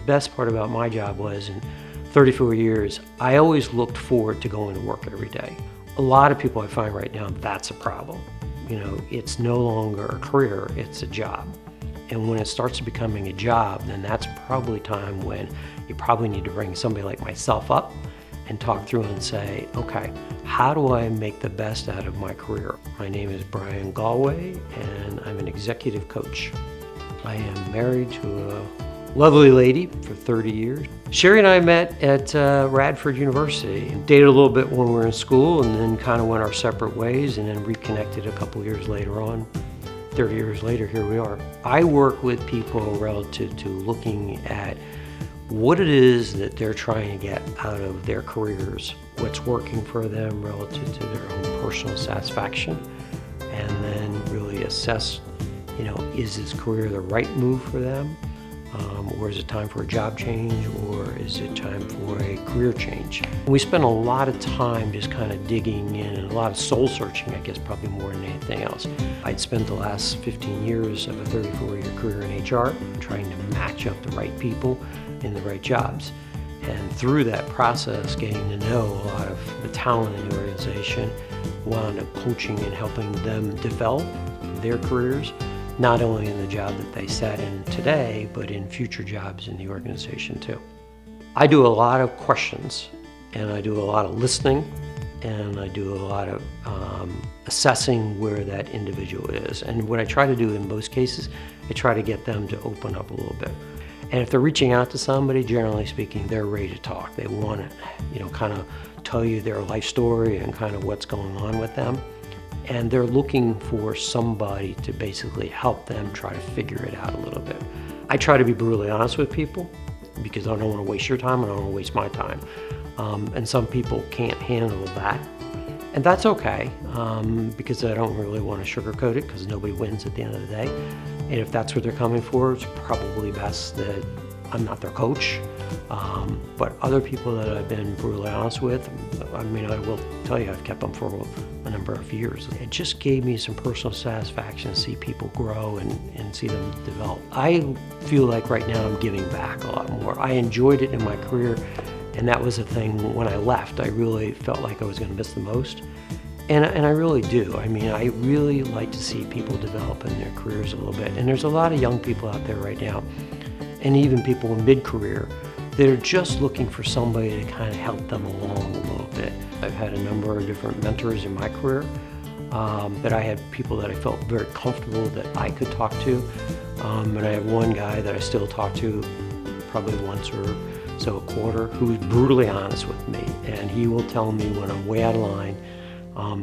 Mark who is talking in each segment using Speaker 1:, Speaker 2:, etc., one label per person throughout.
Speaker 1: best part about my job was, in 34 years, I always looked forward to going to work every day. A lot of people I find right now, that's a problem. You know, it's no longer a career, it's a job. And when it starts becoming a job, then that's probably time when you probably need to bring somebody like myself up and talk through and say, okay, how do I make the best out of my career? My name is Brian Galway, and I'm an executive coach. I am married to a lovely lady for 30 years. Sherry and I met at Radford University and dated a little bit when we were in school, and then kind of went our separate ways, and then reconnected a couple years later on. 30 years later, here we are. I work with people relative to looking at what it is that they're trying to get out of their careers, what's working for them relative to their own personal satisfaction, and then really assess, you know, is this career the right move for them? Or is it time for a job change, or is it time for a career change? We spend a lot of time just kind of digging in, and a lot of soul searching, I guess, probably more than anything else. I'd spent the last 15 years of a 34-year career in HR, trying to match up the right people in the right jobs. And through that process, getting to know a lot of the talent in the organization, wound up coaching and helping them develop their careers, not only in the job that they sat in today, but in future jobs in the organization too. I do a lot of questions, and I do a lot of listening, and I do a lot of assessing where that individual is. And what I try to do in most cases, I try to get them to open up a little bit. And if they're reaching out to somebody, generally speaking, they're ready to talk. They want to, you know, kind of tell you their life story and kind of what's going on with them. And they're looking for somebody to basically help them try to figure it out a little bit. I try to be brutally honest with people because I don't want to waste your time and I don't want to waste my time. And some people can't handle that. And that's okay, because I don't really want to sugarcoat it, because nobody wins at the end of the day. And if that's what they're coming for, it's probably best that I'm not their coach. But other people that I've been brutally honest with, I mean, I will tell you, I've kept them for a number of years. It just gave me some personal satisfaction to see people grow and see them develop. I feel like right now I'm giving back a lot more. I enjoyed it in my career, and that was the thing when I left. I really felt like I was going to miss the most. And I really do. I mean, I really like to see people develop in their careers a little bit. And there's a lot of young people out there right now, and even people in mid-career, that are just looking for somebody to kind of help them along a little bit. I've had a number of different mentors in my career, that I had people that I felt very comfortable that I could talk to. And I have one guy that I still talk to probably once or so a quarter, who's brutally honest with me. And he will tell me when I'm way out of line.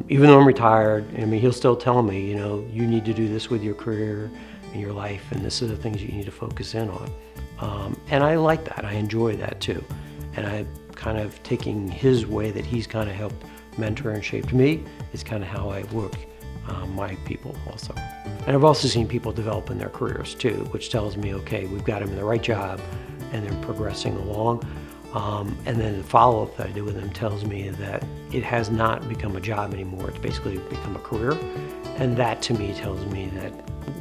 Speaker 1: Even though I'm retired, I mean, he'll still tell me, you know, you need to do this with your career and your life, and this are the things you need to focus in on. And I like that. I enjoy that too. And I'm kind of taking his way that he's kind of helped mentor and shaped me is kind of how I work my people also. And I've also seen people develop in their careers too, which tells me, okay, we've got them in the right job and they're progressing along. And then the follow-up that I do with them tells me that it has not become a job anymore. It's basically become a career. And that to me tells me that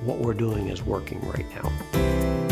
Speaker 1: what we're doing is working right now.